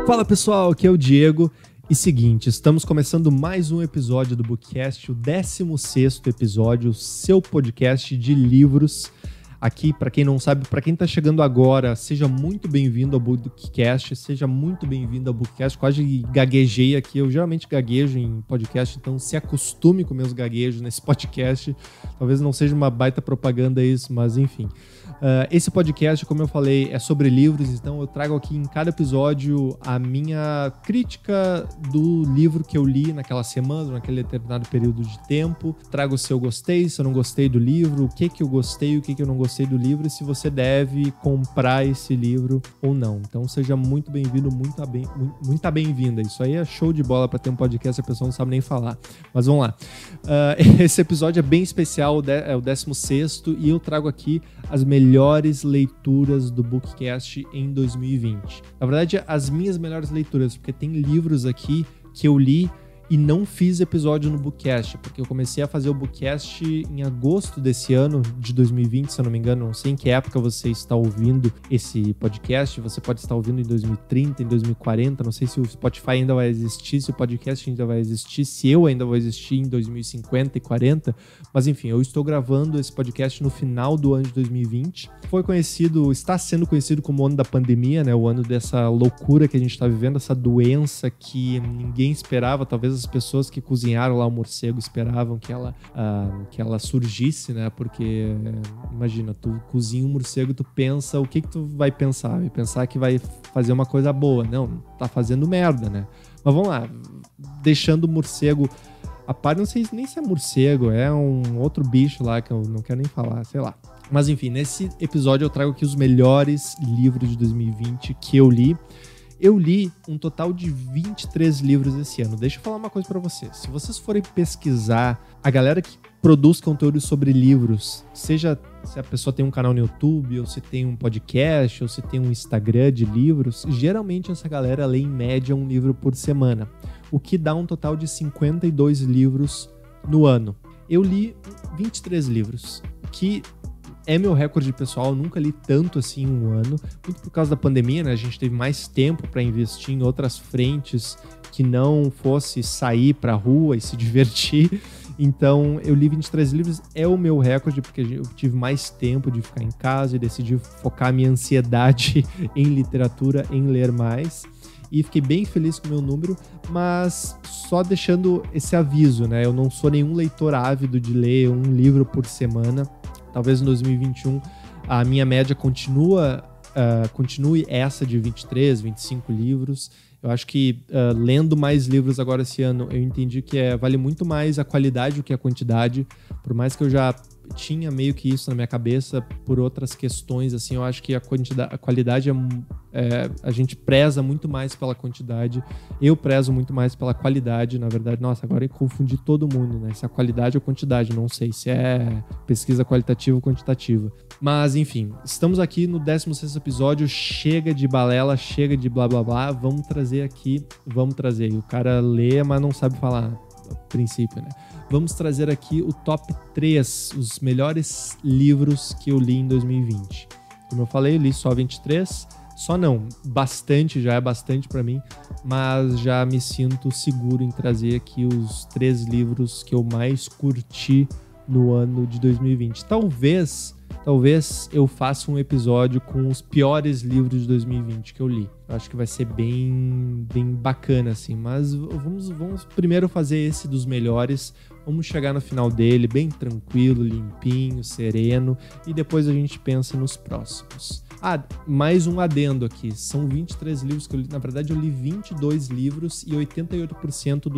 Fala pessoal, aqui é o Diego. E seguinte, estamos começando mais um episódio do Bookcast, o 16º episódio, o seu podcast de livros. Aqui, para quem não sabe, para quem está chegando agora, seja muito bem-vindo ao Bookcast, seja muito bem-vindo ao Bookcast. Quase gaguejei aqui, eu geralmente gaguejo em podcast, então se acostume com meus gaguejos nesse podcast. Talvez não seja uma baita propaganda isso, mas enfim. Esse podcast, como eu falei, é sobre livros, então eu trago aqui em cada episódio a minha crítica do livro que eu li naquela semana, naquele determinado período de tempo. Trago se eu gostei, se eu não gostei do livro, o que eu gostei, o que eu não gostei do livro e se você deve comprar esse livro ou não. Então seja muito bem-vindo, muito bem-vinda. Isso aí é show de bola para ter um podcast, a pessoa não sabe nem falar. Mas vamos lá. Esse episódio é bem especial, é o 16º, e eu trago aqui as melhores leituras do Bookcast em 2020. Na verdade, as minhas melhores leituras, porque tem livros aqui que eu li e não fiz episódio no Bookcast, porque eu comecei a fazer o Bookcast em agosto desse ano, de 2020, se eu não me engano. Não sei em que época você está ouvindo esse podcast, você pode estar ouvindo em 2030, em 2040, não sei se o Spotify ainda vai existir, se o podcast ainda vai existir, se eu ainda vou existir em 2050 e 40, mas enfim, eu estou gravando esse podcast no final do ano de 2020. Está sendo conhecido como o ano da pandemia, né? O ano dessa loucura que a gente está vivendo, essa doença que ninguém esperava, talvez as pessoas que cozinharam lá o morcego esperavam que ela surgisse, né? Porque, imagina, tu cozinha um morcego, tu pensa, o que tu vai pensar? Vai pensar que vai fazer uma coisa boa. Não, tá fazendo merda, né? Mas vamos lá, deixando o morcego a par, não sei nem se é morcego, é um outro bicho lá que eu não quero nem falar, sei lá. Mas enfim, nesse episódio eu trago aqui os melhores livros de 2020 que eu li. Eu li um total de 23 livros esse ano. Deixa eu falar uma coisa pra vocês. Se vocês forem pesquisar a galera que produz conteúdo sobre livros, seja se a pessoa tem um canal no YouTube, ou se tem um podcast, ou se tem um Instagram de livros, geralmente essa galera lê em média um livro por semana, o que dá um total de 52 livros no ano. Eu li 23 livros, que é meu recorde pessoal, eu nunca li tanto assim em um ano, muito por causa da pandemia, né? A gente teve mais tempo para investir em outras frentes que não fosse sair pra rua e se divertir. Então, eu li 23 livros, é o meu recorde, porque eu tive mais tempo de ficar em casa e decidi focar minha ansiedade em literatura, em ler mais. E fiquei bem feliz com o meu número, mas só deixando esse aviso, né? Eu não sou nenhum leitor ávido de ler um livro por semana. Talvez em 2021 a minha média continue essa de 23, 25 livros. Eu acho que lendo mais livros agora esse ano, eu entendi que vale muito mais a qualidade do que a quantidade. Por mais que eu já tinha meio que isso na minha cabeça por outras questões, assim, eu acho que a qualidade a gente preza muito mais pela quantidade. Eu prezo muito mais pela qualidade, na verdade. Nossa, agora eu confundi todo mundo, né? Se é qualidade ou quantidade, não sei se é pesquisa qualitativa ou quantitativa. Mas, enfim, estamos aqui no 16º episódio, chega de balela, chega de blá blá blá, vamos trazer. O cara lê, mas não sabe falar a princípio, né? Vamos trazer aqui o top 3, os melhores livros que eu li em 2020. Como eu falei, eu li só 23, só não, bastante, já é bastante pra mim, mas já me sinto seguro em trazer aqui os 3 livros que eu mais curti no ano de 2020. Talvez eu faça um episódio com os piores livros de 2020 que eu li. Eu acho que vai ser bem bacana, assim. Mas vamos primeiro fazer esse dos melhores. Vamos chegar no final dele bem tranquilo, limpinho, sereno. E depois a gente pensa nos próximos. Mais um adendo aqui. São 23 livros que eu li. Na verdade, eu li 22 livros e 88%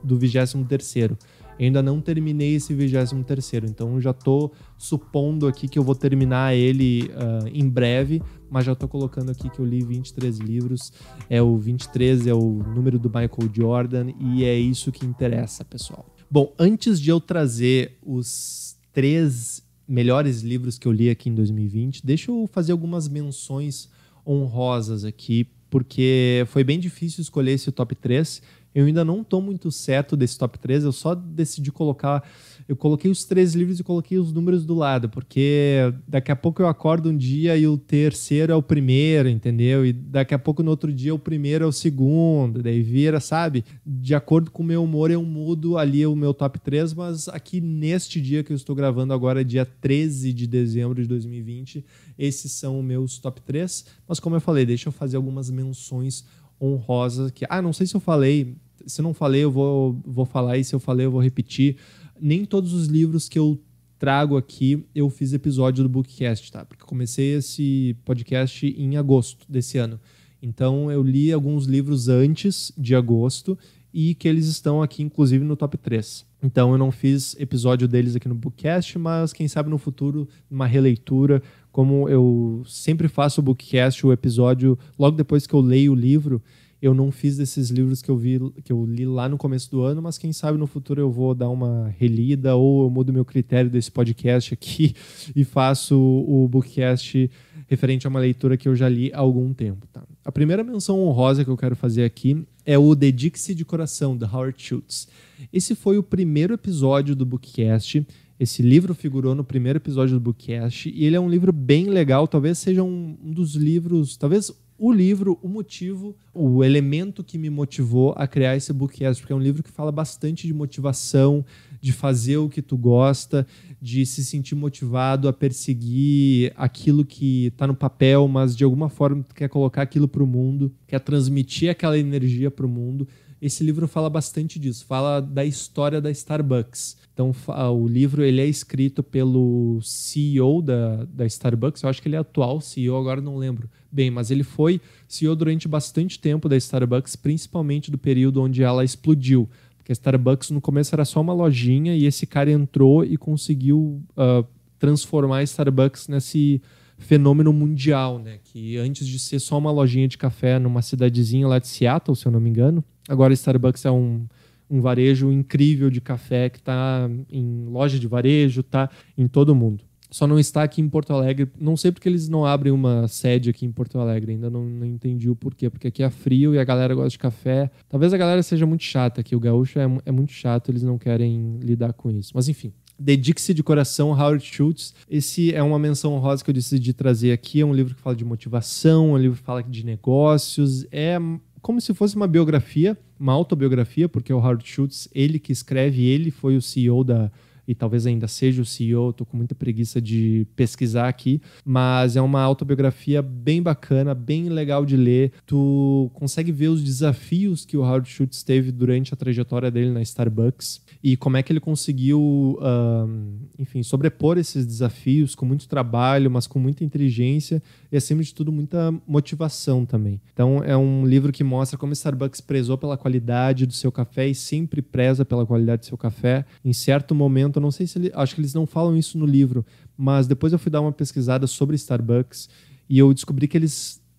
do 23º. Eu ainda não terminei esse 23º, então eu já tô supondo aqui que eu vou terminar ele em breve, mas já tô colocando aqui que eu li 23 livros. O 23 é o número do Michael Jordan e é isso que interessa, pessoal. Bom, antes de eu trazer os 3 melhores livros que eu li aqui em 2020, deixa eu fazer algumas menções honrosas aqui, porque foi bem difícil escolher esse top 3. Eu ainda não tô muito certo desse top 3, eu só decidi colocar... Eu coloquei os 3 livros e coloquei os números do lado, porque daqui a pouco eu acordo um dia e o terceiro é o primeiro, entendeu? E daqui a pouco no outro dia o primeiro é o segundo, daí vira, sabe? De acordo com o meu humor eu mudo ali o meu top 3, mas aqui neste dia que eu estou gravando agora, dia 13 de dezembro de 2020, esses são os meus top 3. Mas como eu falei, deixa eu fazer algumas menções honrosas que... não sei se eu falei, se não falei eu vou falar, e se eu falei eu vou repetir. Nem todos os livros que eu trago aqui eu fiz episódio do Bookcast, tá? Porque eu comecei esse podcast em agosto desse ano. Então eu li alguns livros antes de agosto e que eles estão aqui, inclusive, no top 3. Então eu não fiz episódio deles aqui no Bookcast, mas quem sabe no futuro, uma releitura, como eu sempre faço o Bookcast, o episódio, logo depois que eu leio o livro. Eu não fiz desses livros que eu li lá no começo do ano, mas quem sabe no futuro eu vou dar uma relida ou eu mudo meu critério desse podcast aqui e faço o Bookcast referente a uma leitura que eu já li há algum tempo. Tá? A primeira menção honrosa que eu quero fazer aqui é o Dedique-se de Coração, de Howard Schultz. Esse foi o primeiro episódio do Bookcast. Esse livro figurou no primeiro episódio do Bookcast e ele é um livro bem legal, talvez seja um dos livros, talvez o livro, o motivo, o elemento que me motivou a criar esse Bookcast, porque é um livro que fala bastante de motivação, de fazer o que tu gosta, de se sentir motivado a perseguir aquilo que está no papel, mas de alguma forma tu quer colocar aquilo para o mundo, quer transmitir aquela energia para o mundo. Esse livro fala bastante disso, fala da história da Starbucks. Então, o livro ele é escrito pelo CEO da Starbucks, eu acho que ele é atual CEO, agora não lembro bem, mas ele foi CEO durante bastante tempo da Starbucks, principalmente do período onde ela explodiu. Porque a Starbucks no começo era só uma lojinha e esse cara entrou e conseguiu transformar a Starbucks nesse fenômeno mundial, né? Que antes de ser só uma lojinha de café numa cidadezinha lá de Seattle, se eu não me engano, agora a Starbucks é um varejo incrível de café que está em loja de varejo, está em todo mundo. Só não está aqui em Porto Alegre. Não sei porque eles não abrem uma sede aqui em Porto Alegre. Ainda não entendi o porquê. Porque aqui é frio e a galera gosta de café. Talvez a galera seja muito chata aqui. O gaúcho é muito chato. Eles não querem lidar com isso. Mas enfim. Dedique-se de Coração, Howard Schultz. Esse é uma menção honrosa que eu decidi trazer aqui. É um livro que fala de motivação. É um livro que fala de negócios. É como se fosse uma biografia, uma autobiografia. Porque o Howard Schultz, ele que escreve, ele foi o CEO e talvez ainda seja o CEO, estou com muita preguiça de pesquisar aqui, mas é uma autobiografia bem bacana, bem legal de ler. Tu consegue ver os desafios que o Howard Schultz teve durante a trajetória dele na Starbucks e como é que ele conseguiu, enfim, sobrepor esses desafios com muito trabalho, mas com muita inteligência e, acima de tudo, muita motivação também. Então, é um livro que mostra como a Starbucks prezou pela qualidade do seu café e sempre preza pela qualidade do seu café. Em certo momento, eu não sei se acho que eles não falam isso no livro, mas depois eu fui dar uma pesquisada sobre Starbucks e eu descobri que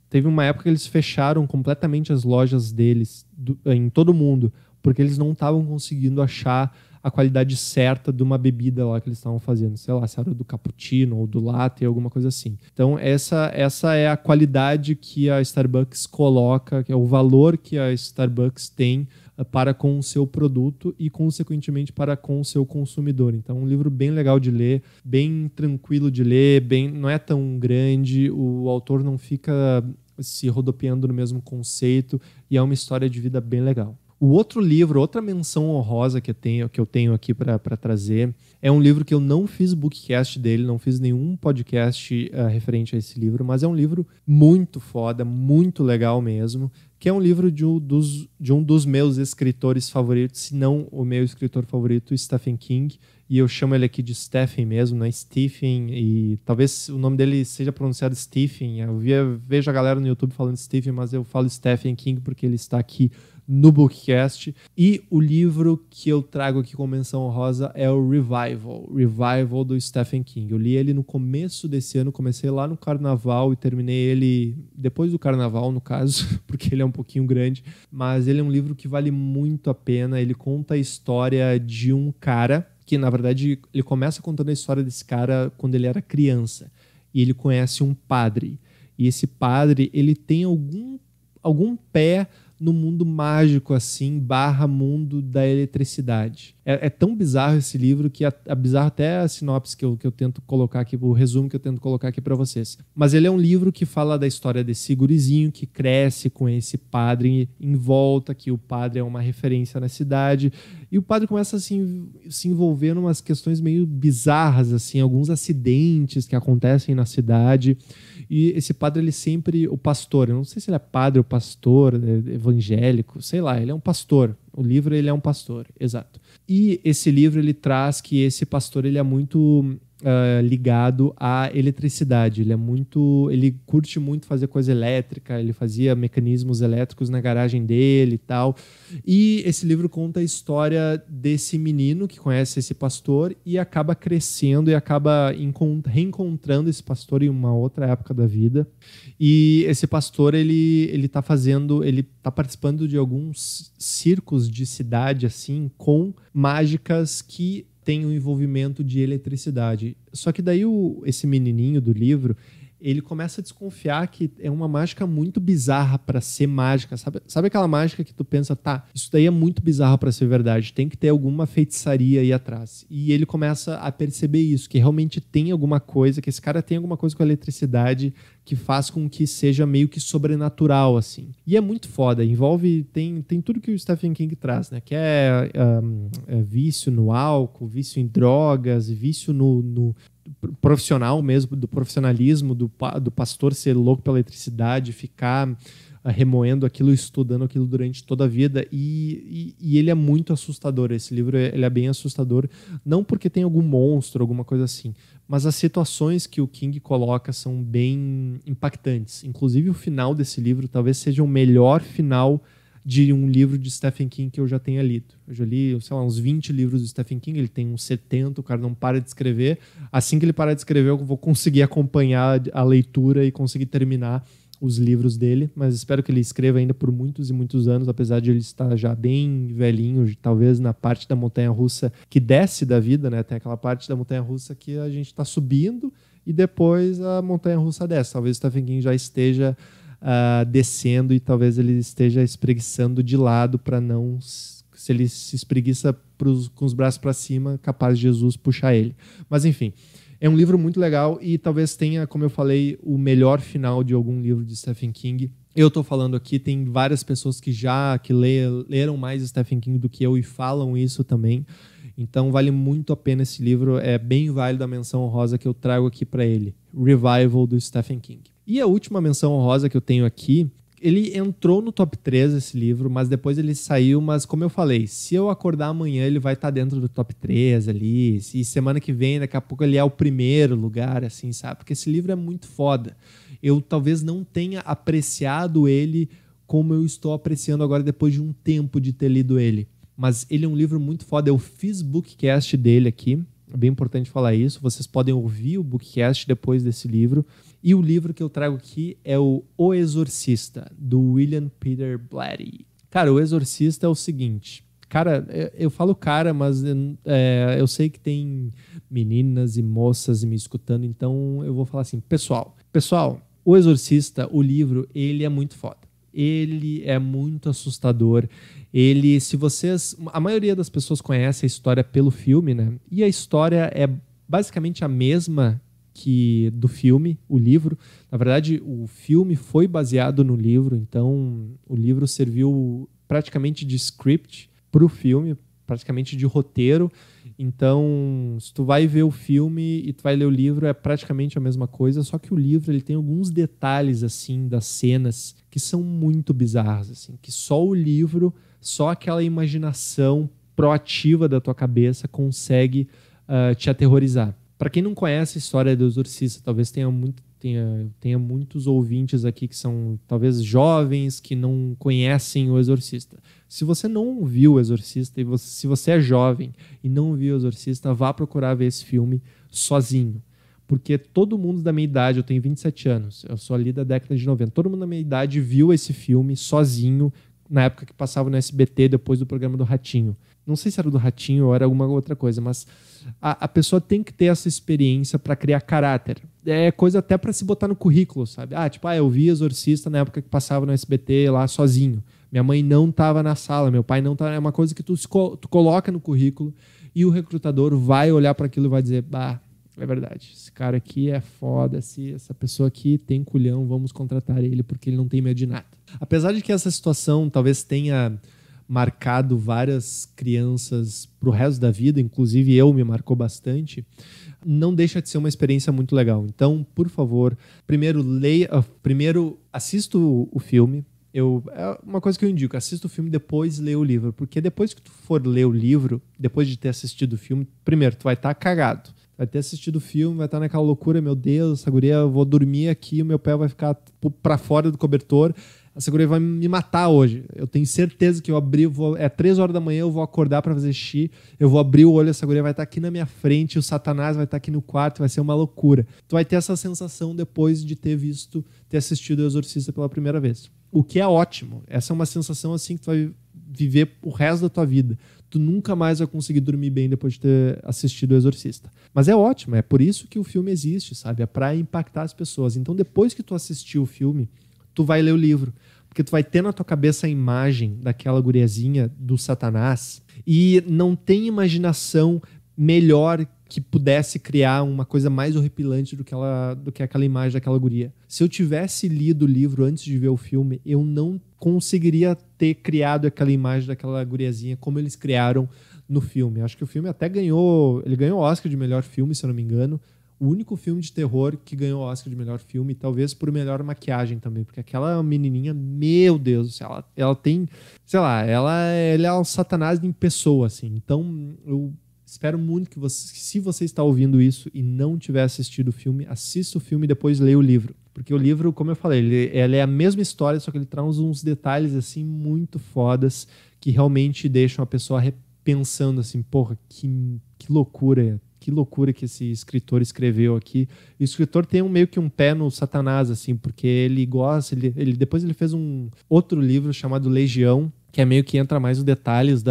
teve uma época que eles fecharam completamente as lojas deles em todo o mundo, porque eles não estavam conseguindo achar a qualidade certa de uma bebida lá que eles estavam fazendo, sei lá, se era do cappuccino ou do latte, alguma coisa assim. Então essa é a qualidade que a Starbucks coloca, que é o valor que a Starbucks tem para com o seu produto e, consequentemente, para com o seu consumidor. Então, um livro bem legal de ler, bem tranquilo de ler, não é tão grande, o autor não fica se rodopiando no mesmo conceito e é uma história de vida bem legal. O outro livro, outra menção honrosa que eu tenho aqui para trazer, é um livro que eu não fiz bookcast dele, não fiz nenhum podcast referente a esse livro, mas é um livro muito foda, muito legal mesmo, que é um livro de um dos meus escritores favoritos, se não o meu escritor favorito, Stephen King, e eu chamo ele aqui de Stephen mesmo, né? Stephen, e talvez o nome dele seja pronunciado Stephen. Eu vejo a galera no YouTube falando Stephen, mas eu falo Stephen King porque ele está aqui no Bookcast. E o livro que eu trago aqui como menção honrosa é o Revival do Stephen King. Eu li ele no começo desse ano, comecei lá no Carnaval e terminei ele depois do Carnaval, no caso, porque ele é um pouquinho grande, mas ele é um livro que vale muito a pena. Ele conta a história de um cara que, na verdade, ele começa contando a história desse cara quando ele era criança. E ele conhece um padre. E esse padre, ele tem algum pé no mundo mágico, assim, barra mundo da eletricidade. É tão bizarro esse livro que é bizarro até a sinopse que eu tento colocar aqui, o resumo que eu tento colocar aqui para vocês. Mas ele é um livro que fala da história desse gurizinho que cresce com esse padre em volta, que o padre é uma referência na cidade, e o padre começa a se envolver em umas questões meio bizarras, assim, alguns acidentes que acontecem na cidade. E esse padre, ele sempre, o pastor, eu não sei se ele é padre ou pastor, evangélico, sei lá, ele é um pastor. O livro, ele é um pastor, exato. E esse livro, ele traz que esse pastor, ele é muito ligado à eletricidade. Ele curte muito fazer coisa elétrica, ele fazia mecanismos elétricos na garagem dele e tal. E esse livro conta a história desse menino que conhece esse pastor e acaba crescendo e acaba reencontrando esse pastor em uma outra época da vida. E esse pastor, ele tá participando de alguns circos de cidade, assim, com mágicas que tem um envolvimento de eletricidade. Só que daí esse menininho do livro, ele começa a desconfiar que é uma mágica muito bizarra para ser mágica. Sabe aquela mágica que tu pensa, tá, isso daí é muito bizarro para ser verdade, tem que ter alguma feitiçaria aí atrás. E ele começa a perceber isso, que realmente tem alguma coisa, que esse cara tem alguma coisa com a eletricidade que faz com que seja meio que sobrenatural, assim. E é muito foda, tem tudo que o Stephen King traz, né? Que é vício no álcool, vício em drogas, vício no profissional mesmo, do profissionalismo, do pastor ser louco pela eletricidade, ficar remoendo aquilo, estudando aquilo durante toda a vida, e ele é muito assustador. Esse livro, ele é bem assustador, não porque tem algum monstro, alguma coisa assim, mas as situações que o King coloca são bem impactantes. Inclusive o final desse livro talvez seja o melhor final de um livro de Stephen King que eu já tenha lido. Eu já li, sei lá, uns 20 livros do Stephen King, ele tem uns 70, o cara não para de escrever. Assim que ele parar de escrever, eu vou conseguir acompanhar a leitura e conseguir terminar os livros dele, mas espero que ele escreva ainda por muitos e muitos anos, apesar de ele estar já bem velhinho, talvez na parte da montanha-russa que desce da vida, né? Tem aquela parte da montanha-russa que a gente está subindo e depois a montanha-russa desce. Talvez o Stephen King já esteja descendo e talvez ele esteja espreguiçando de lado para não... Se ele se espreguiça com os braços para cima, capaz de Jesus puxar ele. Mas enfim, é um livro muito legal e talvez tenha, como eu falei, o melhor final de algum livro de Stephen King. Eu estou falando aqui, tem várias pessoas que leram mais Stephen King do que eu e falam isso também. Então vale muito a pena esse livro, é bem válido a menção honrosa que eu trago aqui para ele. Revival, do Stephen King. E a última menção honrosa que eu tenho aqui, ele entrou no top 3 esse livro, mas depois ele saiu, mas como eu falei, se eu acordar amanhã ele vai estar dentro do top 3 ali, e semana que vem, daqui a pouco ele é o primeiro lugar, assim, sabe? Porque esse livro é muito foda. Eu talvez não tenha apreciado ele como eu estou apreciando agora depois de um tempo de ter lido ele. Mas ele é um livro muito foda, eu fiz bookcast dele aqui, é bem importante falar isso, vocês podem ouvir o bookcast depois desse livro. E o livro que eu trago aqui é O Exorcista, do William Peter Blatty. Cara, O Exorcista é o seguinte... Cara, eu falo cara, mas eu sei que tem meninas e moças me escutando, então eu vou falar assim, pessoal, O Exorcista, o livro, ele é muito foda. Ele é muito assustador. A maioria das pessoas conhece a história pelo filme, né? E a história é basicamente a mesma que do filme, o livro. Na verdade, o filme foi baseado no livro, então o livro serviu praticamente de script para o filme, praticamente de roteiro. Então, se tu vai ver o filme e tu vai ler o livro, é praticamente a mesma coisa, só que o livro ele tem alguns detalhes assim das cenas que são muito bizarros, assim, que só o livro, só aquela imaginação proativa da tua cabeça consegue te aterrorizar. Para quem não conhece a história do Exorcista, talvez tenha muitos ouvintes aqui que são talvez jovens que não conhecem o Exorcista. Se você não viu o Exorcista, se você é jovem e não viu o Exorcista, vá procurar ver esse filme sozinho. Porque todo mundo da minha idade, eu tenho 27 anos, eu sou ali da década de 90, todo mundo da minha idade viu esse filme sozinho na época que passava no SBT, depois do programa do Ratinho. Não sei se era do Ratinho ou era alguma outra coisa, mas a pessoa tem que ter essa experiência para criar caráter. É coisa até para se botar no currículo, sabe? Eu vi Exorcista na época que passava no SBT lá sozinho. minha mãe não estava na sala, meu pai não estava. É uma coisa que tu coloca no currículo e o recrutador vai olhar para aquilo e vai dizer, bah, é verdade, esse cara aqui é foda, essa pessoa aqui tem culhão, vamos contratar ele porque ele não tem medo de nada. Apesar de que essa situação talvez tenha marcado várias crianças pro resto da vida, inclusive me marcou bastante, não deixa de ser uma experiência muito legal. Então, por favor, primeiro assista o filme. É uma coisa que eu indico, assista o filme, depois lê o livro, porque depois que tu for ler o livro, depois de ter assistido o filme, primeiro, tu vai estar cagado. Vai ter assistido o filme, vai estar naquela loucura, meu Deus, essa guria, eu vou dormir aqui, o meu pé vai ficar pra fora do cobertor, essa guria vai me matar hoje. Eu tenho certeza que 3 horas da manhã, eu vou acordar pra fazer xixi, eu vou abrir o olho, essa guria vai estar aqui na minha frente, o Satanás vai estar aqui no quarto, vai ser uma loucura. Tu vai ter essa sensação depois de ter assistido o Exorcista pela primeira vez. O que é ótimo. Essa é uma sensação assim que tu vai viver o resto da tua vida. Tu nunca mais vai conseguir dormir bem depois de ter assistido o Exorcista. Mas é ótimo, é por isso que o filme existe, sabe? É pra impactar as pessoas. Então, depois que tu assistir o filme, tu vai ler o livro. Porque tu vai ter na tua cabeça a imagem daquela guriazinha do Satanás e não tem imaginação melhor que pudesse criar uma coisa mais horripilante do que aquela imagem daquela guria. Se eu tivesse lido o livro antes de ver o filme, eu não conseguiria ter criado aquela imagem daquela guriazinha como eles criaram no filme. Acho que o filme até ganhou o Oscar de melhor filme, se eu não me engano. O único filme de terror que ganhou o Oscar de melhor filme, talvez por melhor maquiagem também, porque aquela menininha, meu Deus, ela tem, sei lá, ela é o Satanás em pessoa, assim. Então, eu espero muito que se você está ouvindo isso e não tiver assistido o filme, assista o filme e depois leia o livro. Porque o livro, como eu falei, ele é a mesma história, só que ele traz uns detalhes assim muito fodas que realmente deixam a pessoa pensando assim, porra, que loucura, que loucura que esse escritor escreveu aqui. E o escritor tem meio que um pé no Satanás, assim, porque ele gosta, depois ele fez um outro livro chamado Legião, que é meio que entra mais os detalhes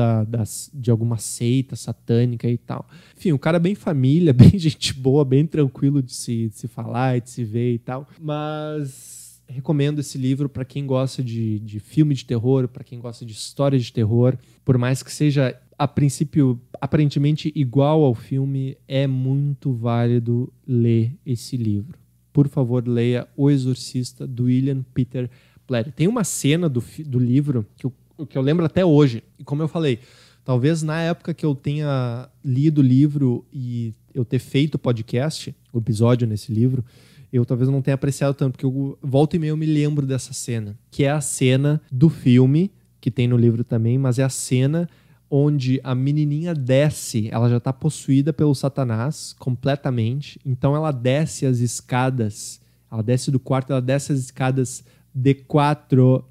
de alguma seita satânica e tal. Enfim, um cara bem família, bem gente boa, bem tranquilo de se falar e de se ver e tal. Mas recomendo esse livro para quem gosta de filme de terror, para quem gosta de história de terror. Por mais que seja, a princípio, aparentemente igual ao filme, é muito válido ler esse livro. Por favor, leia O Exorcista, do William Peter Blatty. Tem uma cena do livro que eu lembro até hoje. E como eu falei, talvez na época que eu tenha lido o livro e eu ter feito o podcast, o episódio nesse livro, eu talvez não tenha apreciado tanto, porque eu volta e meia eu me lembro dessa cena, que é a cena do filme, que tem no livro também, mas é a cena onde a menininha desce, ela já está possuída pelo Satanás completamente, então ela desce as escadas, ela desce do quarto, ela desce as escadas D4,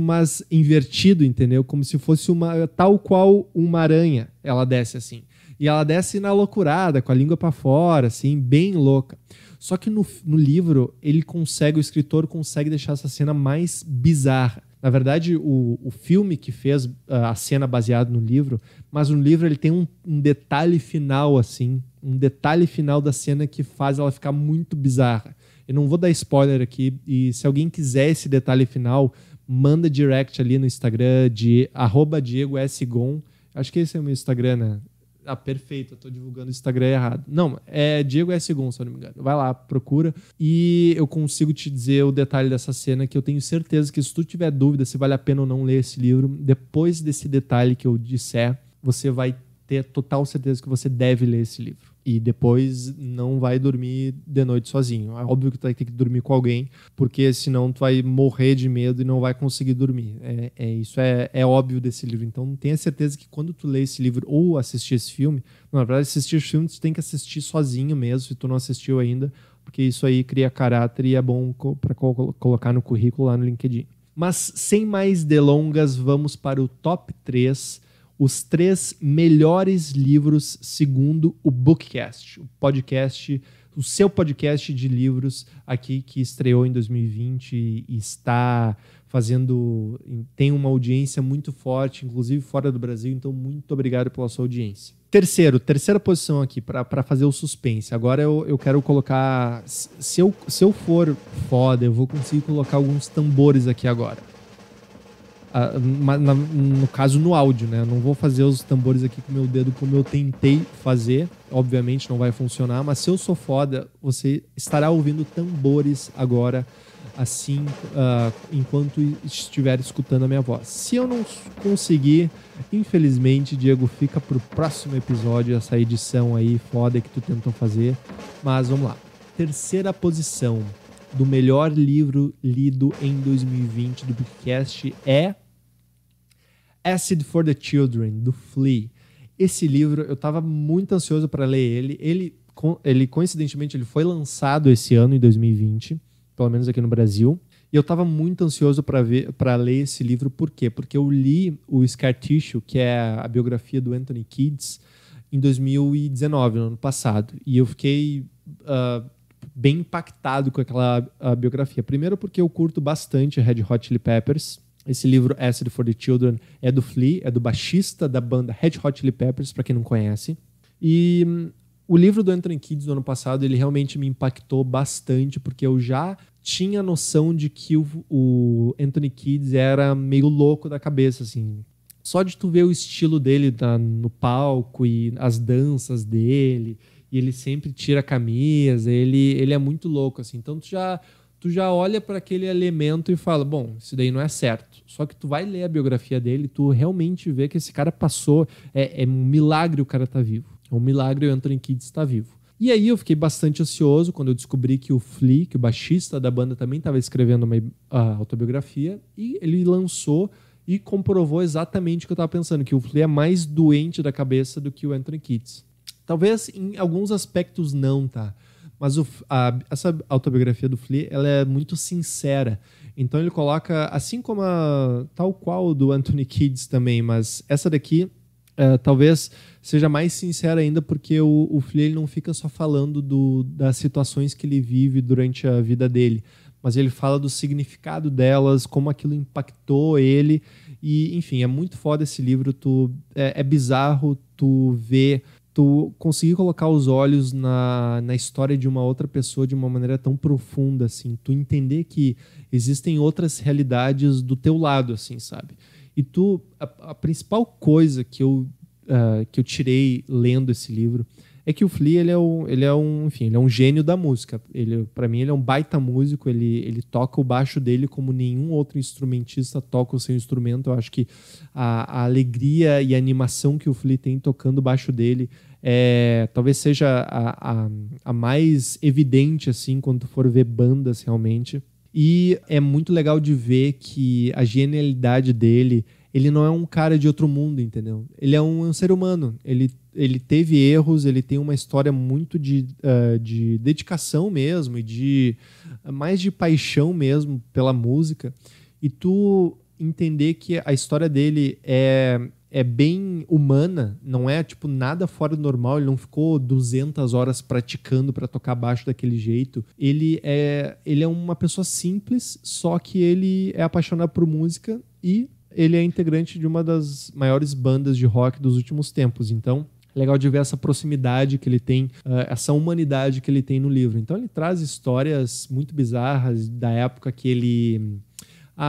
mas invertido, entendeu? Como se fosse tal qual uma aranha, ela desce assim. E ela desce na loucurada, com a língua para fora, assim, bem louca. Só que no livro, o escritor consegue deixar essa cena mais bizarra. Na verdade, o filme que fez a cena baseada no livro, mas no livro ele tem um detalhe final, assim, um detalhe final da cena que faz ela ficar muito bizarra. Eu não vou dar spoiler aqui, e se alguém quiser esse detalhe final, manda direct ali no Instagram de @DiegoSgon. Acho que esse é o meu Instagram, né? Ah, perfeito, eu tô divulgando o Instagram errado. Não, é Diego S. Gon, se eu não me engano. Vai lá, procura. E eu consigo te dizer o detalhe dessa cena, que eu tenho certeza que se tu tiver dúvida se vale a pena ou não ler esse livro, depois desse detalhe que eu disser, você vai ter total certeza que você deve ler esse livro. E depois não vai dormir de noite sozinho. É óbvio que tu vai ter que dormir com alguém, porque senão tu vai morrer de medo e não vai conseguir dormir. Isso é óbvio desse livro. Então tenha certeza que quando tu lê esse livro ou assistir esse filme, na verdade assistir esse filme tu tem que assistir sozinho mesmo, se tu não assistiu ainda, porque isso aí cria caráter e é bom para colocar no currículo lá no LinkedIn. Mas sem mais delongas, vamos para o top 3, os 3 melhores livros segundo o Bookcast, o seu podcast de livros aqui que estreou em 2020 e está tem uma audiência muito forte, inclusive fora do Brasil, então muito obrigado pela sua audiência. Terceira posição aqui, para fazer o suspense. Agora eu quero colocar, se eu for foda, eu vou conseguir colocar alguns tambores aqui agora. No caso, no áudio, né? Eu não vou fazer os tambores aqui com o meu dedo como eu tentei fazer. Obviamente não vai funcionar, mas se eu sou foda, você estará ouvindo tambores agora, assim, enquanto estiver escutando a minha voz. Se eu não conseguir, infelizmente, Diego, fica pro próximo episódio essa edição aí foda que tu tentou fazer. Mas vamos lá. Terceira posição do melhor livro lido em 2020 do Bookcast é Acid for the Children, do Flea. Esse livro, eu estava muito ansioso para ler ele. Ele, coincidentemente, ele foi lançado esse ano, em 2020, pelo menos aqui no Brasil. E eu estava muito ansioso para ler esse livro. Por quê? Porque eu li o Scar Tissue, que é a biografia do Anthony Kiedis, em 2019, no ano passado. E eu fiquei bem impactado com aquela biografia. Primeiro porque eu curto bastante Red Hot Chili Peppers. Esse livro, Acid for the Children, é do Flea, é do baixista da banda Red Hot Chili Peppers, para quem não conhece. E o livro do Anthony Kiedis do ano passado, ele realmente me impactou bastante, porque eu já tinha noção de que o Anthony Kiedis era meio louco da cabeça, assim. Só de tu ver o estilo dele no palco e as danças dele, e ele sempre tira a camisa, ele é muito louco, assim. Então tu já olha para aquele elemento e fala, bom, isso daí não é certo. Só que tu vai ler a biografia dele, tu realmente vê que esse cara passou, é um milagre o cara tá vivo. É um milagre o Anthony Kiedis estar vivo. E aí eu fiquei bastante ansioso quando eu descobri que o Flea, que o baixista da banda, também estava escrevendo uma autobiografia, e ele lançou e comprovou exatamente o que eu estava pensando, que o Flea é mais doente da cabeça do que o Anthony Kiedis. Talvez em alguns aspectos não, tá? Mas essa autobiografia do Flea, ela é muito sincera. Então ele coloca, assim como tal qual do Anthony Kiedis também, mas essa daqui talvez seja mais sincera ainda, porque o Flea ele não fica só falando das situações que ele vive durante a vida dele, mas ele fala do significado delas, como aquilo impactou ele. E, enfim, é muito foda esse livro. É bizarro tu ver, tu conseguir colocar os olhos na história de uma outra pessoa de uma maneira tão profunda, assim. Tu entender que existem outras realidades do teu lado, assim, sabe? E a principal coisa que eu tirei lendo esse livro é que o Flea, ele é um gênio da música. Para mim, ele é um baita músico, ele toca o baixo dele como nenhum outro instrumentista toca o seu instrumento. Eu acho que a alegria e a animação que o Flea tem tocando o baixo dele talvez seja a mais evidente, assim, quando tu for ver bandas realmente. E é muito legal de ver que a genialidade dele, ele não é um cara de outro mundo, entendeu? Ele é um ser humano. Ele teve erros, ele tem uma história muito de dedicação mesmo, e mais de paixão mesmo pela música. E tu entender que a história dele é bem humana, não é tipo nada fora do normal, ele não ficou 200 horas praticando para tocar baixo daquele jeito. Ele é uma pessoa simples, só que ele é apaixonado por música e ele é integrante de uma das maiores bandas de rock dos últimos tempos. Então, é legal de ver essa proximidade que ele tem, essa humanidade que ele tem no livro. Então, ele traz histórias muito bizarras da época que ele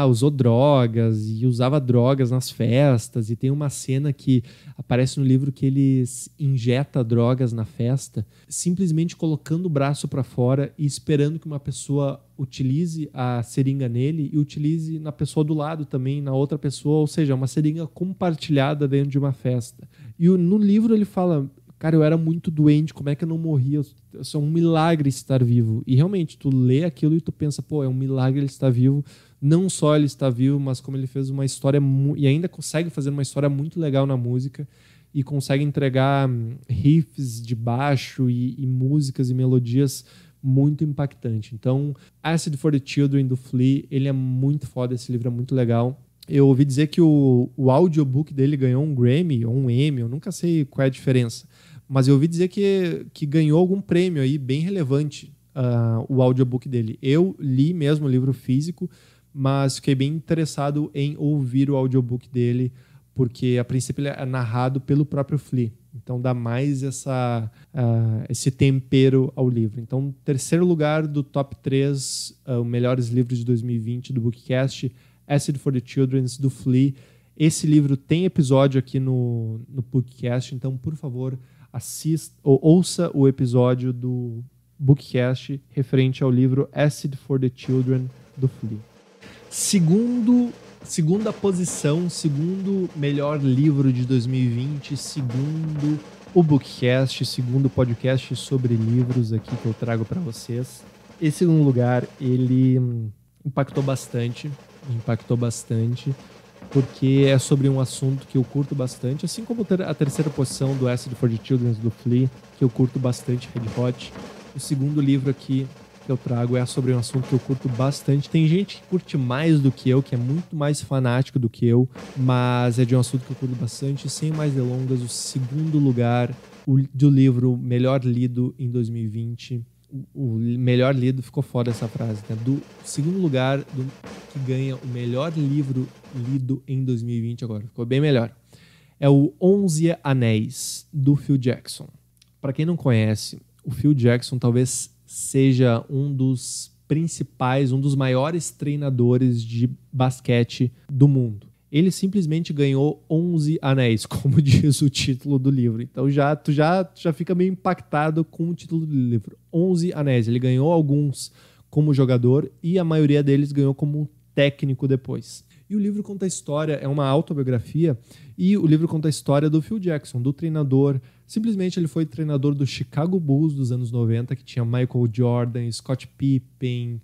usou drogas e usava drogas nas festas, e tem uma cena que aparece no livro que ele injeta drogas na festa, simplesmente colocando o braço para fora e esperando que uma pessoa utilize a seringa nele e utilize na pessoa do lado também, na outra pessoa, ou seja, uma seringa compartilhada dentro de uma festa. E no livro ele fala, cara, eu era muito doente, como é que eu não morri? É um milagre estar vivo. E realmente, tu lê aquilo e tu pensa, pô, é um milagre ele estar vivo. Não só ele está vivo, mas como ele fez uma história e ainda consegue fazer uma história muito legal na música e consegue entregar riffs de baixo e músicas e melodias muito impactantes. Então, Acid for the Children, do Flea, ele é muito foda, esse livro é muito legal. Eu ouvi dizer que o audiobook dele ganhou um Grammy ou um Emmy, eu nunca sei qual é a diferença, mas eu ouvi dizer que ganhou algum prêmio aí bem relevante, o audiobook dele. Eu li mesmo o livro físico, mas fiquei bem interessado em ouvir o audiobook dele, porque a princípio ele é narrado pelo próprio Flea. Então dá mais esse tempero ao livro. Então, terceiro lugar do top 3 melhores livros de 2020 do Bookcast, Acid for the Children, do Flea. Esse livro tem episódio aqui no Bookcast, então, por favor, assista ou ouça o episódio do Bookcast referente ao livro Acid for the Children, do Flea. Segunda posição, segundo melhor livro de 2020, segundo o Bookcast, segundo podcast sobre livros aqui que eu trago para vocês. Esse segundo lugar, ele impactou bastante, porque é sobre um assunto que eu curto bastante, assim como a terceira posição do Acid for the Children, do Flea, que eu curto bastante, Red Hot. O segundo livro aqui que eu trago é sobre um assunto que eu curto bastante. Tem gente que curte mais do que eu, que é muito mais fanático do que eu, mas é de um assunto que eu curto bastante. Sem mais delongas, o segundo lugar do livro melhor lido em 2020. O melhor lido, ficou fora essa frase, né? Do segundo lugar que ganha o melhor livro lido em 2020 agora. Ficou bem melhor. É o 11 Anéis, do Phil Jackson. Para quem não conhece, o Phil Jackson talvez seja um dos principais, um dos maiores treinadores de basquete do mundo. Ele simplesmente ganhou 11 anéis, como diz o título do livro. Então tu já fica meio impactado com o título do livro. 11 anéis. Ele ganhou alguns como jogador e a maioria deles ganhou como técnico depois. E o livro conta a história, é uma autobiografia, e o livro conta a história do Phil Jackson, do treinador. Simplesmente ele foi treinador do Chicago Bulls dos anos 90, que tinha Michael Jordan, Scott Pippen,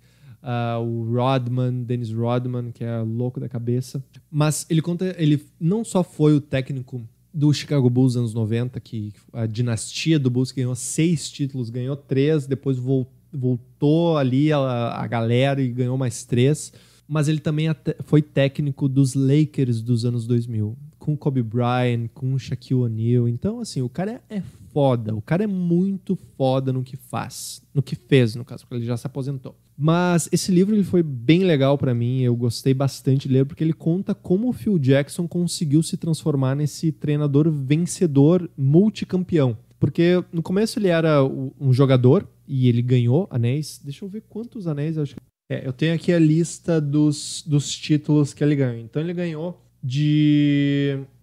o Rodman, Dennis Rodman, que é louco da cabeça. Mas ele não só foi o técnico do Chicago Bulls dos anos 90, que a dinastia do Bulls ganhou 6 títulos, ganhou 3, depois voltou ali a galera e ganhou mais 3. Mas ele também foi técnico dos Lakers dos anos 2000, com Kobe Bryant, com Shaquille O'Neal. Então, assim, o cara é foda, o cara é muito foda no que faz, no que fez, no caso, porque ele já se aposentou. Mas esse livro ele foi bem legal pra mim, eu gostei bastante de ler, porque ele conta como o Phil Jackson conseguiu se transformar nesse treinador vencedor multicampeão. Porque no começo ele era um jogador e ele ganhou anéis. Deixa eu ver quantos anéis, eu acho que... eu tenho aqui a lista dos títulos que ele ganhou. Então ele ganhou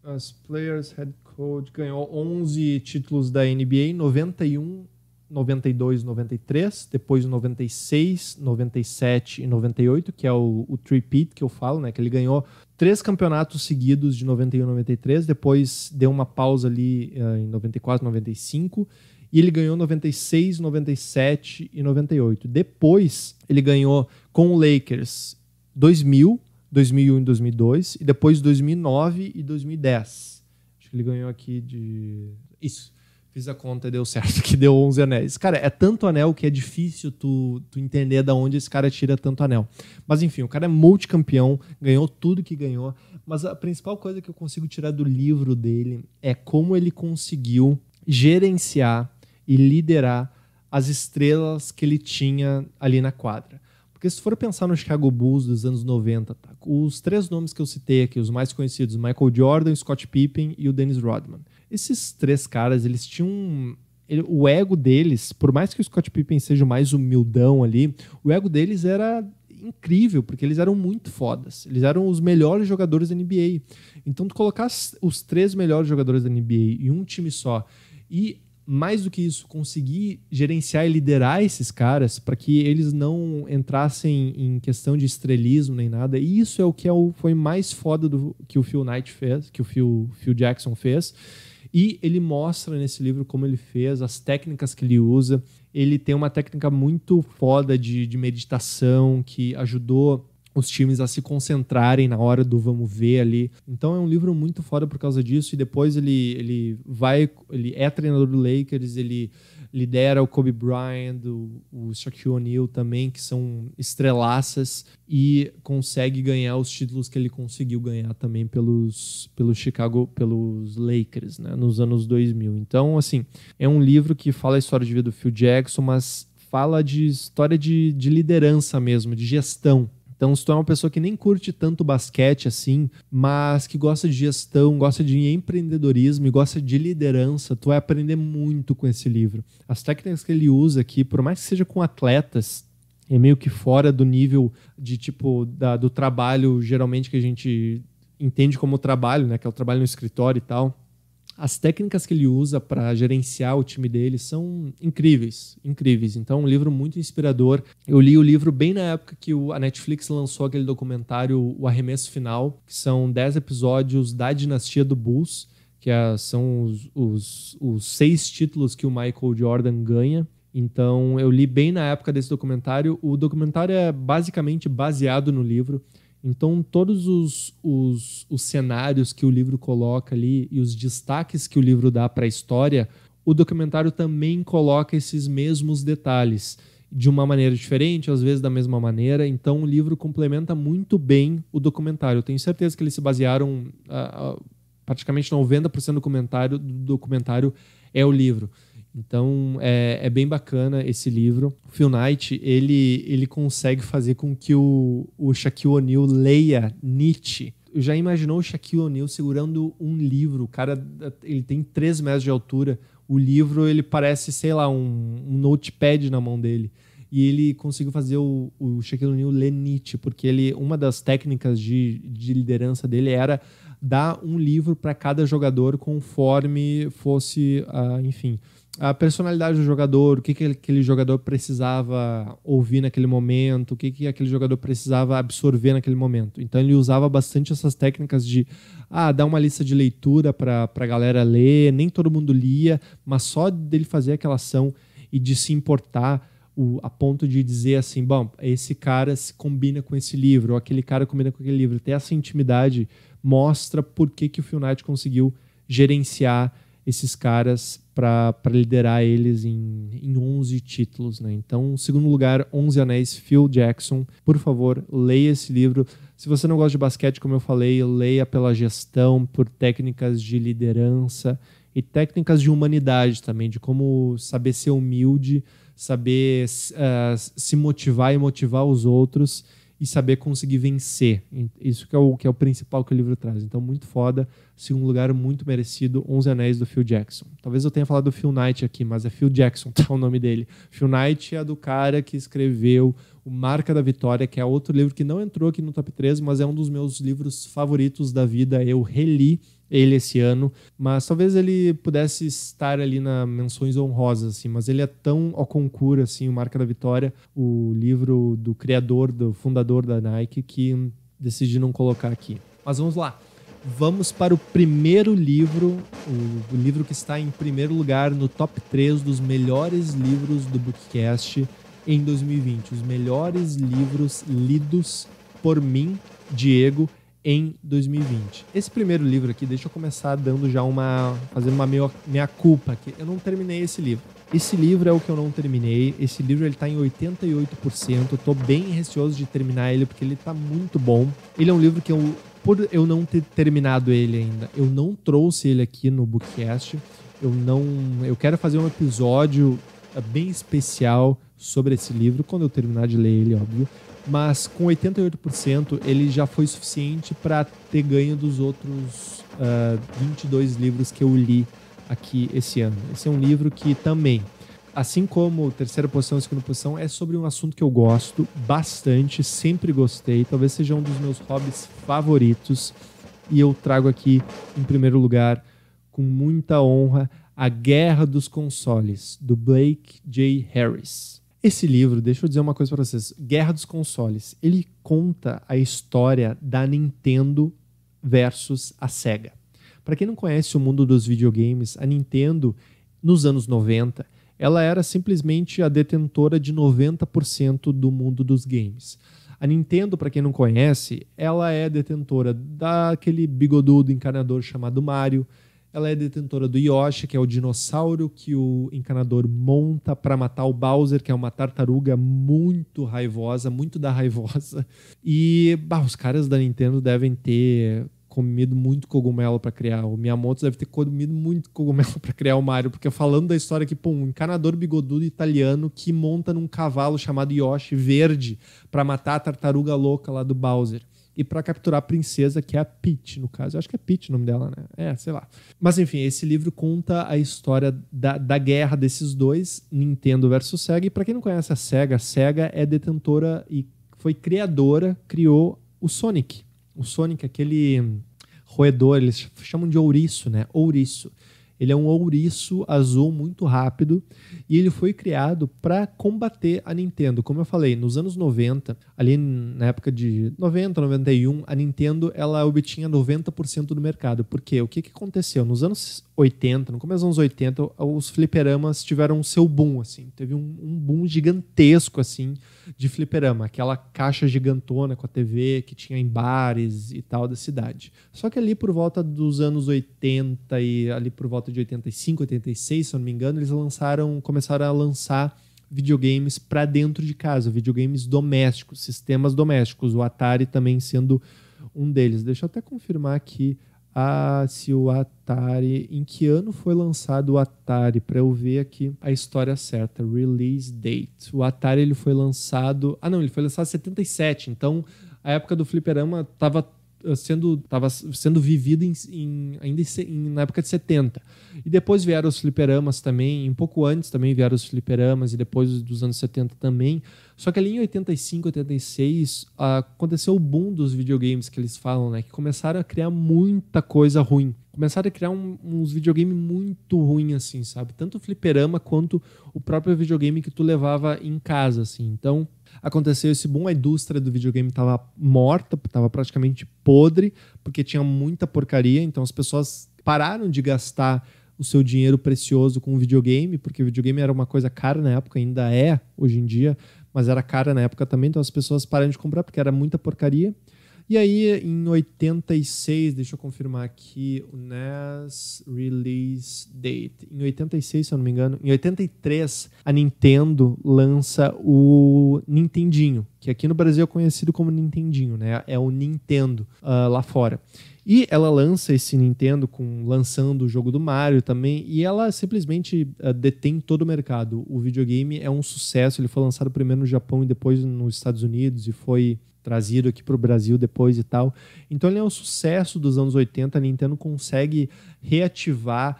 as Players Head Coach, ganhou 11 títulos da NBA, 91, 92, 93, depois 96, 97 e 98, que é o three-peat que eu falo, né? Que ele ganhou 3 campeonatos seguidos de 91 e 93, depois deu uma pausa ali em 94, 95, e ele ganhou 96, 97 e 98. Depois, ele ganhou com o Lakers 2000, 2001 e 2002, e depois 2009 e 2010. Acho que ele ganhou aqui de... Isso, fiz a conta e deu certo, que deu 11 anéis. Cara, é tanto anel que é difícil tu entender de onde esse cara tira tanto anel. Mas enfim, o cara é multicampeão, ganhou tudo que ganhou, mas a principal coisa que eu consigo tirar do livro dele é como ele conseguiu gerenciar e liderar as estrelas que ele tinha ali na quadra. Porque se for pensar no Chicago Bulls dos anos 90, tá? Os 3 nomes que eu citei aqui, os mais conhecidos, Michael Jordan, Scott Pippen e o Dennis Rodman. Esses 3 caras, eles tinham... O ego deles, por mais que o Scott Pippen seja o mais humildão ali, o ego deles era incrível, porque eles eram muito fodas. Eles eram os melhores jogadores da NBA. Então, tu colocar os 3 melhores jogadores da NBA em um time só e... mais do que isso, conseguir gerenciar e liderar esses caras para que eles não entrassem em questão de estrelismo nem nada. E isso é o que foi mais foda que o Phil Knight fez, que o Phil Jackson fez. E ele mostra nesse livro como ele fez, as técnicas que ele usa. Ele tem uma técnica muito foda de meditação que ajudou os times a se concentrarem na hora do vamos ver ali. Então é um livro muito foda por causa disso. E depois ele é treinador do Lakers, ele lidera o Kobe Bryant, o Shaquille O'Neal também, que são estrelaças, e consegue ganhar os títulos que ele conseguiu ganhar também pelos Lakers, né, nos anos 2000. Então, assim, é um livro que fala a história de vida do Phil Jackson, mas fala de história de liderança mesmo, de gestão. Então, se tu é uma pessoa que nem curte tanto basquete assim, mas que gosta de gestão, gosta de empreendedorismo e gosta de liderança, tu vai aprender muito com esse livro. As técnicas que ele usa aqui, por mais que seja com atletas, É meio que fora do nível de tipo do trabalho geralmente que a gente entende como trabalho, né? Que é o trabalho no escritório e tal. As técnicas que ele usa para gerenciar o time dele são incríveis, incríveis. Então, um livro muito inspirador. Eu li o livro bem na época que a Netflix lançou aquele documentário O Arremesso Final, que são 10 episódios da dinastia do Bulls, que são os 6 títulos que o Michael Jordan ganha. Então, eu li bem na época desse documentário. O documentário é basicamente baseado no livro. Então, todos os cenários que o livro coloca ali e os destaques que o livro dá para a história, o documentário também coloca esses mesmos detalhes de uma maneira diferente, às vezes da mesma maneira. Então, o livro complementa muito bem o documentário. Eu tenho certeza que eles se basearam, praticamente 90% do documentário é o livro. Então, é bem bacana esse livro. O Phil Knight, ele consegue fazer com que o Shaquille O'Neal leia Nietzsche. Eu já imaginou o Shaquille O'Neal segurando um livro? O cara, ele tem 3 metros de altura. O livro, ele parece, sei lá, um notepad na mão dele. E ele conseguiu fazer o Shaquille O'Neal ler Nietzsche, porque uma das técnicas de liderança dele era dar um livro para cada jogador conforme fosse, enfim, a personalidade do jogador, o que aquele jogador precisava ouvir naquele momento, o que aquele jogador precisava absorver naquele momento. Então ele usava bastante essas técnicas de dar uma lista de leitura para a galera ler, nem todo mundo lia, mas só dele fazer aquela ação e de se importar a ponto de dizer assim, bom, esse cara se combina com esse livro, ou aquele cara combina com aquele livro. Ter essa intimidade mostra por que o Phil Knight conseguiu gerenciar esses caras para liderar eles em 11 títulos, né? Então, em segundo lugar, 11 Anéis, Phil Jackson. Por favor, leia esse livro. Se você não gosta de basquete, como eu falei, leia pela gestão, por técnicas de liderança e técnicas de humanidade também, de como saber ser humilde, saber se motivar e motivar os outros e saber conseguir vencer. Isso que é o principal que o livro traz. Então, muito foda. Segundo lugar, muito merecido, 11 Anéis do Phil Jackson. Talvez eu tenha falado do Phil Knight aqui, mas é Phil Jackson, tá o nome dele. Phil Knight é do cara que escreveu o Marca da Vitória, que é outro livro que não entrou aqui no top 3, mas é um dos meus livros favoritos da vida. Eu reli ele esse ano, mas talvez ele pudesse estar ali nas menções honrosas, assim, mas ele é tão ao concurso, assim, o Marca da Vitória, o livro do criador, do fundador da Nike, que decidi não colocar aqui. Mas vamos lá. Vamos para o primeiro livro, o livro que está em primeiro lugar no top 3 dos melhores livros do Bookcast em 2020. Os melhores livros lidos por mim, Diego, em 2020. Esse primeiro livro aqui, deixa eu começar dando já fazendo uma meia culpa aqui. Eu não terminei esse livro. Esse livro é o que eu não terminei. Esse livro ele tá em 88%. Eu tô bem receoso de terminar ele porque ele tá muito bom. Ele é um livro que por eu não ter terminado ele ainda, eu não trouxe ele aqui no Bookcast. Eu quero fazer um episódio bem especial sobre esse livro quando eu terminar de ler ele, óbvio. Mas com 88% ele já foi suficiente para ter ganho dos outros 22 livros que eu li aqui esse ano. Esse é um livro que também, assim como terceira posição e segunda posição, é sobre um assunto que eu gosto bastante, sempre gostei, talvez seja um dos meus hobbies favoritos, e eu trago aqui em primeiro lugar, com muita honra, A Guerra dos Consoles, do Blake J. Harris. Esse livro, deixa eu dizer uma coisa para vocês, Guerra dos Consoles, ele conta a história da Nintendo versus a Sega. Para quem não conhece o mundo dos videogames, a Nintendo, nos anos 90, ela era simplesmente a detentora de 90% do mundo dos games. A Nintendo, para quem não conhece, ela é detentora daquele bigodudo encanador chamado Mario. Ela é detentora do Yoshi, que é o dinossauro que o encanador monta para matar o Bowser, que é uma tartaruga muito raivosa, muito da raivosa. E os caras da Nintendo devem ter comido muito cogumelo para criar. O Miyamoto deve ter comido muito cogumelo para criar o Mario, porque falando da história que, um encanador bigodudo italiano que monta num cavalo chamado Yoshi verde para matar a tartaruga louca lá do Bowser. e para capturar a princesa, que é a Peach, no caso. Eu acho que é Peach o nome dela, né? Sei lá. Mas enfim, esse livro conta a história da guerra desses dois, Nintendo versus Sega. E para quem não conhece a Sega é detentora e foi criou o Sonic. O Sonic, aquele roedor, eles chamam de ouriço, né? Ouriço. Ele é um ouriço azul muito rápido e ele foi criado para combater a Nintendo. Como eu falei, nos anos 90, ali na época de 90, 91, a Nintendo ela obtinha 90% do mercado. Por quê? O que aconteceu? Nos anos 80, no começo dos anos 80, os fliperamas tiveram seu boom, assim. Teve um boom gigantesco, assim, de fliperama. Aquela caixa gigantona com a TV que tinha em bares e tal da cidade. Só que ali por volta dos anos 80 e ali por volta de 85, 86, se eu não me engano, eles começaram a lançar videogames para dentro de casa, videogames domésticos, sistemas domésticos, o Atari também sendo um deles. Deixa eu até confirmar aqui se o Atari, em que ano foi lançado o Atari, para eu ver aqui a história certa, release date. O Atari ele foi lançado, ele foi lançado em 77, então a época do fliperama estava sendo vivido ainda na época de 70. E depois vieram os fliperamas também, um pouco antes também vieram os fliperamas, e depois dos anos 70 também. Só que ali em 85, 86, aconteceu o boom dos videogames que eles falam, né? Que começaram a criar muita coisa ruim. Começaram a criar uns videogames muito ruins, assim, sabe? Tanto o fliperama quanto o próprio videogame que tu levava em casa, assim. Então, aconteceu esse boom, a indústria do videogame estava morta, estava praticamente podre, porque tinha muita porcaria, então as pessoas pararam de gastar o seu dinheiro precioso com o videogame, porque o videogame era uma coisa cara na época, ainda é hoje em dia, mas era cara na época também, então as pessoas pararam de comprar porque era muita porcaria. E aí, em 86, deixa eu confirmar aqui o NES Release Date. Em 86, se eu não me engano, em 83, a Nintendo lança o Nintendinho, que aqui no Brasil é conhecido como Nintendinho, né? É o Nintendo lá fora. E ela lança esse Nintendo lançando o jogo do Mario também, e ela simplesmente detém todo o mercado. O videogame é um sucesso, ele foi lançado primeiro no Japão e depois nos Estados Unidos, e foi trazido aqui para o Brasil depois e tal. Então ele é um sucesso dos anos 80, a Nintendo consegue reviver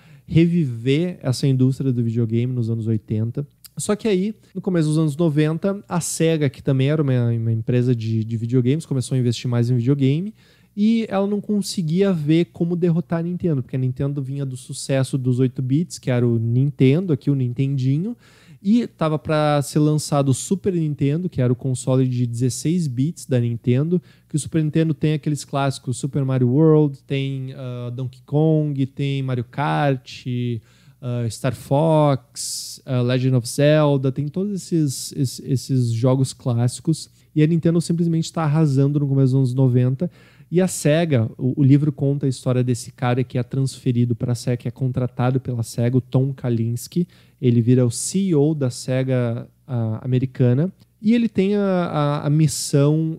essa indústria do videogame nos anos 80. Só que aí, no começo dos anos 90, a Sega, que também era uma empresa de videogames, começou a investir mais em videogame, e ela não conseguia ver como derrotar a Nintendo, porque a Nintendo vinha do sucesso dos 8 bits, que era o Nintendo, aqui o Nintendinho, e estava para ser lançado o Super Nintendo, que era o console de 16 bits da Nintendo, que o Super Nintendo tem aqueles clássicos Super Mario World, tem Donkey Kong, tem Mario Kart, Star Fox, Legend of Zelda, tem todos esses jogos clássicos, e a Nintendo simplesmente está arrasando no começo dos anos 90. E a SEGA, o livro conta a história desse cara que é transferido para a SEGA, que é contratado pela SEGA, o Tom Kalinske. Ele vira o CEO da SEGA americana. E ele tem a missão,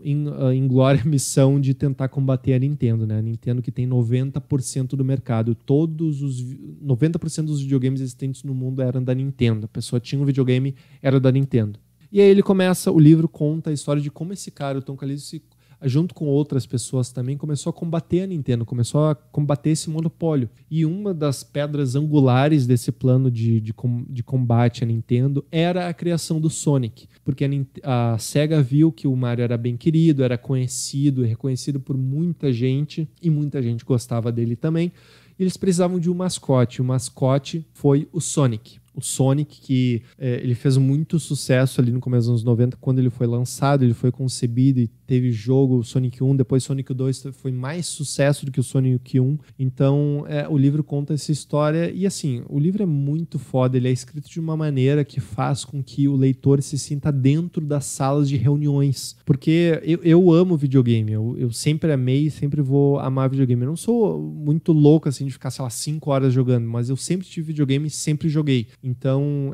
inglória missão de tentar combater a Nintendo, né? A Nintendo que tem 90% do mercado. 90% dos videogames existentes no mundo eram da Nintendo. A pessoa tinha um videogame, era da Nintendo. E aí o livro conta a história de como esse cara, o Tom Kalinske, junto com outras pessoas também, começou a combater a Nintendo, começou a combater esse monopólio. E uma das pedras angulares desse plano de combate à Nintendo era a criação do Sonic, porque a SEGA viu que o Mario era bem querido, era conhecido e reconhecido por muita gente, e muita gente gostava dele também, e eles precisavam de um mascote. O mascote foi o Sonic. O Sonic, que ele fez muito sucesso ali no começo dos anos 90, quando ele foi lançado, ele foi concebido e teve jogo Sonic 1, depois Sonic 2 foi mais sucesso do que o Sonic 1. Então, o livro conta essa história e, assim, o livro é muito foda, ele é escrito de uma maneira que faz com que o leitor se sinta dentro das salas de reuniões, porque eu amo videogame, eu sempre amei e sempre vou amar videogame. Eu não sou muito louco, assim, de ficar, sei lá, 5 horas jogando, mas eu sempre tive videogame e sempre joguei. Então,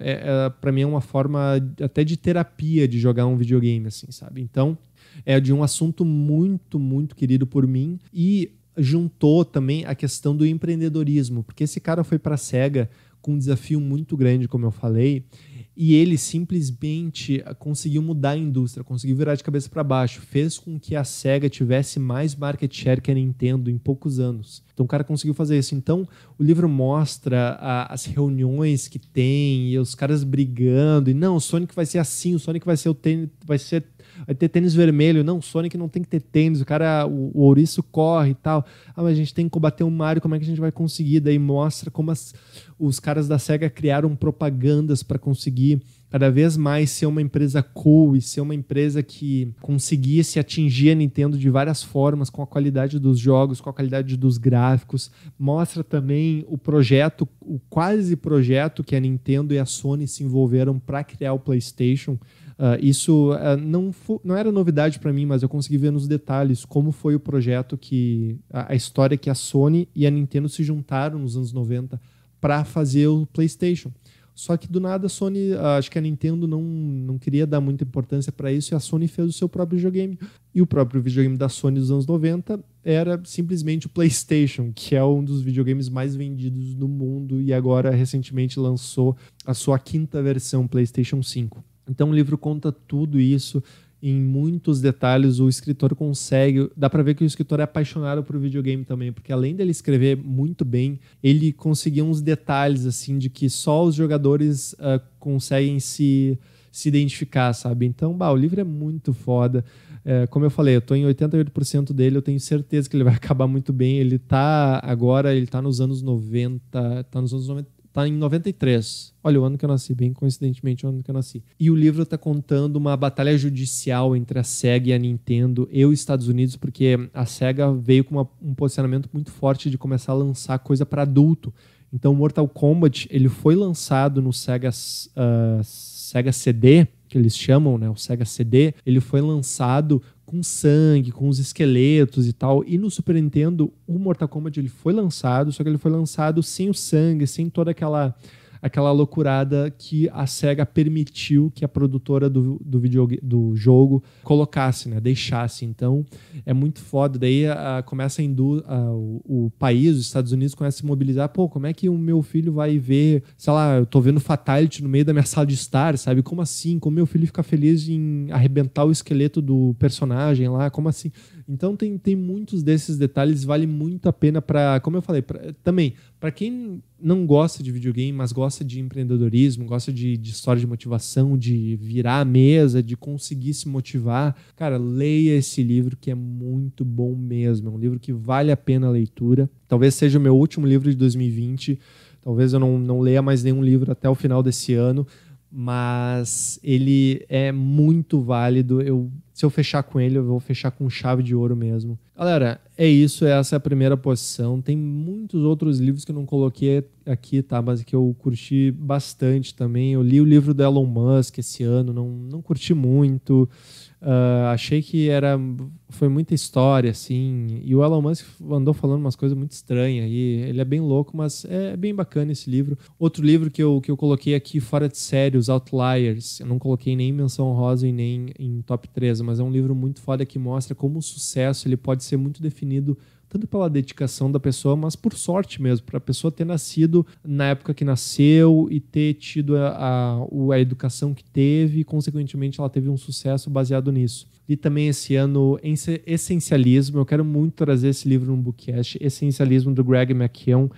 pra mim é uma forma até de terapia de jogar um videogame, assim, sabe? Então, é de um assunto muito, muito querido por mim e juntou também a questão do empreendedorismo, porque esse cara foi pra SEGA com um desafio muito grande, como eu falei, e ele simplesmente conseguiu mudar a indústria, conseguiu virar de cabeça para baixo, fez com que a SEGA tivesse mais market share que a Nintendo em poucos anos. Então o cara conseguiu fazer isso. Então o livro mostra as reuniões que tem, e os caras brigando, e não, o Sonic vai ser assim, o Sonic vai ser o tênis, vai ter tênis vermelho, não, o Sonic não tem que ter tênis, o ouriço corre e tal. Mas a gente tem que combater o Mario, como é que a gente vai conseguir? Daí mostra como os caras da SEGA criaram propagandas para conseguir cada vez mais ser uma empresa cool e ser uma empresa que conseguisse atingir a Nintendo de várias formas, com a qualidade dos jogos, com a qualidade dos gráficos. Mostra também o projeto, o quase projeto que a Nintendo e a Sony se envolveram para criar o PlayStation. Isso não era novidade para mim, mas eu consegui ver nos detalhes como foi o projeto, a história que a Sony e a Nintendo se juntaram nos anos 90 para fazer o PlayStation. Só que do nada a Sony, acho que a Nintendo não queria dar muita importância para isso, e a Sony fez o seu próprio videogame. E o próprio videogame da Sony dos anos 90 era simplesmente o PlayStation, que é um dos videogames mais vendidos do mundo, e agora recentemente lançou a sua 5ª versão, PlayStation 5. Então o livro conta tudo isso em muitos detalhes. O escritor consegue... Dá pra ver que o escritor é apaixonado por videogame também, porque além dele escrever muito bem, ele conseguiu uns detalhes assim de que só os jogadores conseguem se identificar, sabe? Então, o livro é muito foda. Como eu falei, eu tô em 88% dele, eu tenho certeza que ele vai acabar muito bem. Ele tá nos anos 90, tá em 93. Olha, o ano que eu nasci, bem coincidentemente o ano que eu nasci. E o livro tá contando uma batalha judicial entre a SEGA e a Nintendo e os Estados Unidos, porque a SEGA veio com um posicionamento muito forte de começar a lançar coisa para adulto. Então, Mortal Kombat, ele foi lançado no Sega CD, que eles chamam, né? O Sega CD, ele foi lançado com sangue, com os esqueletos e tal. E no Super Nintendo, o Mortal Kombat ele foi lançado, só que ele foi lançado sem o sangue, sem toda aquela loucurada que a SEGA permitiu que a produtora do jogo colocasse, né? Deixasse. Então, é muito foda. Daí começa o país, os Estados Unidos, começa a se mobilizar. Pô, como é que o meu filho vai ver, sei lá, eu tô vendo Fatality no meio da minha sala de estar, sabe? Como assim? Como meu filho fica feliz em arrebentar o esqueleto do personagem lá? Como assim? Então, tem muitos desses detalhes, vale muito a pena como eu falei, também, para quem não gosta de videogame, mas gosta de empreendedorismo, gosta de história de motivação, de virar a mesa, de conseguir se motivar, cara, leia esse livro que é muito bom mesmo. É um livro que vale a pena a leitura. Talvez seja o meu último livro de 2020. Talvez eu não leia mais nenhum livro até o final desse ano, mas ele é muito válido. Se eu fechar com ele, eu vou fechar com chave de ouro mesmo. Galera, é isso. Essa é a primeira posição. Tem muitos outros livros que eu não coloquei aqui, tá? Mas que eu curti bastante também. Eu li o livro do Elon Musk esse ano, não curti muito. Achei que foi muita história, assim. E o Elon Musk andou falando umas coisas muito estranhas. E ele é bem louco, mas é bem bacana esse livro. Outro livro que eu coloquei aqui fora de série, os Outliers. Eu não coloquei nem em menção honrosa e nem em top 3, mas é um livro muito foda que mostra como o sucesso ele pode ser muito definido tanto pela dedicação da pessoa, mas por sorte mesmo, para a pessoa ter nascido na época que nasceu e ter tido a educação que teve, e consequentemente ela teve um sucesso baseado nisso. E também esse ano, Essencialismo, eu quero muito trazer esse livro no Bookcast, Essencialismo do Greg McKeown.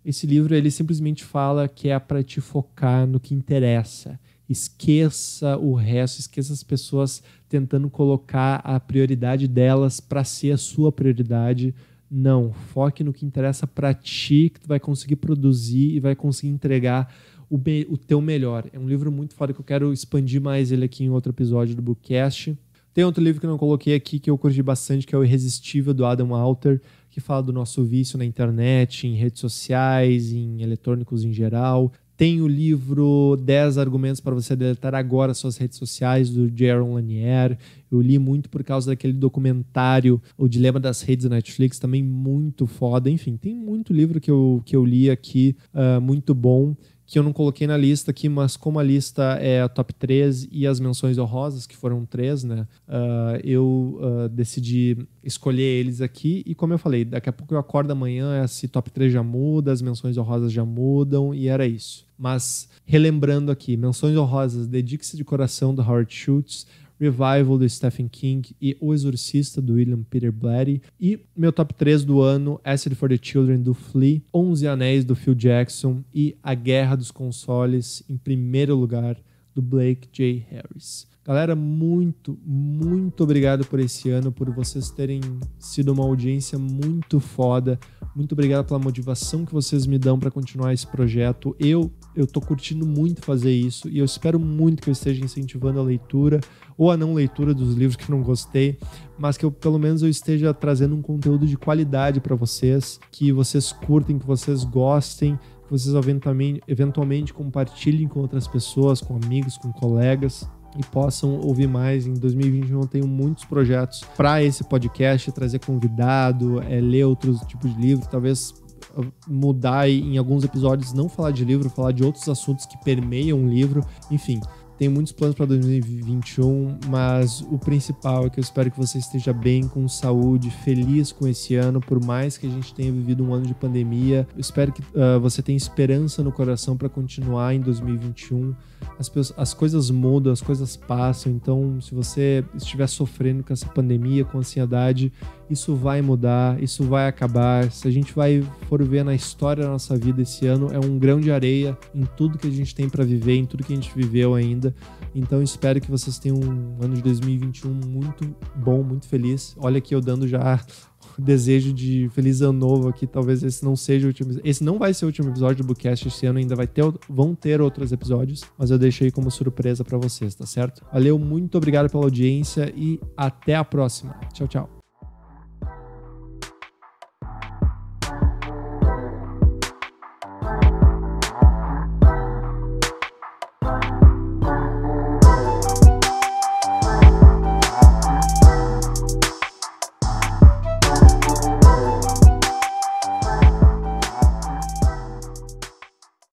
Esse livro ele simplesmente fala que é para te focar no que interessa. Esqueça o resto, esqueça as pessoas tentando colocar a prioridade delas para ser a sua prioridade. Não, foque no que interessa para ti, que tu vai conseguir produzir e vai conseguir entregar o teu melhor. É um livro muito foda que eu quero expandir mais ele aqui em outro episódio do Bookcast. Tem outro livro que eu não coloquei aqui que eu curti bastante, que é o Irresistível, do Adam Alter, que fala do nosso vício na internet, em redes sociais, em eletrônicos em geral. Tem o livro 10 argumentos para você deletar agora suas redes sociais, do Jaron Lanier. Eu li muito por causa daquele documentário, O Dilema das Redes da Netflix, também muito foda. Enfim, tem muito livro que eu li aqui, muito bom, que eu não coloquei na lista aqui, mas como a lista é a top 3 e as menções honrosas, que foram 3, né? Eu decidi escolher eles aqui e como eu falei, daqui a pouco eu acordo amanhã, esse top 3 já muda, as menções honrosas já mudam e era isso. Mas relembrando aqui, menções honrosas, Dedique-se de Coração, do Howard Schultz, Revival, do Stephen King e O Exorcista, do William Peter Blatty. E meu top 3 do ano, Acid for the Children, do Flea, 11 Anéis, do Phil Jackson e A Guerra dos Consoles, em primeiro lugar, do Blake J. Harris. Galera, muito, muito obrigado por esse ano, por vocês terem sido uma audiência muito foda. Muito obrigado pela motivação que vocês me dão para continuar esse projeto. Eu tô curtindo muito fazer isso e eu espero muito que eu esteja incentivando a leitura ou a não leitura dos livros que eu não gostei, mas que eu, pelo menos eu esteja trazendo um conteúdo de qualidade para vocês, que vocês curtem, que vocês gostem, que vocês eventualmente compartilhem com outras pessoas, com amigos, com colegas e possam ouvir mais. Em 2021 eu tenho muitos projetos para esse podcast, trazer convidado, ler outros tipos de livros, talvez mudar em alguns episódios, não falar de livro, falar de outros assuntos que permeiam o livro, enfim. Tenho muitos planos para 2021, mas o principal é que eu espero que você esteja bem, com saúde, feliz com esse ano, por mais que a gente tenha vivido um ano de pandemia. Eu espero que você tenha esperança no coração para continuar em 2021. As coisas mudam, as coisas passam, então se você estiver sofrendo com essa pandemia, com ansiedade, isso vai mudar, isso vai acabar. Se a gente for ver na história da nossa vida, esse ano é um grão de areia em tudo que a gente tem para viver, em tudo que a gente viveu ainda. Então espero que vocês tenham um ano de 2021 muito bom, muito feliz. Olha aqui eu dando já o desejo de feliz ano novo aqui. Talvez esse não seja o último. Esse não vai ser o último episódio do Bookcast esse ano, ainda vão ter outros episódios, mas eu deixei como surpresa para vocês, tá certo? Valeu, muito obrigado pela audiência e até a próxima. Tchau, tchau.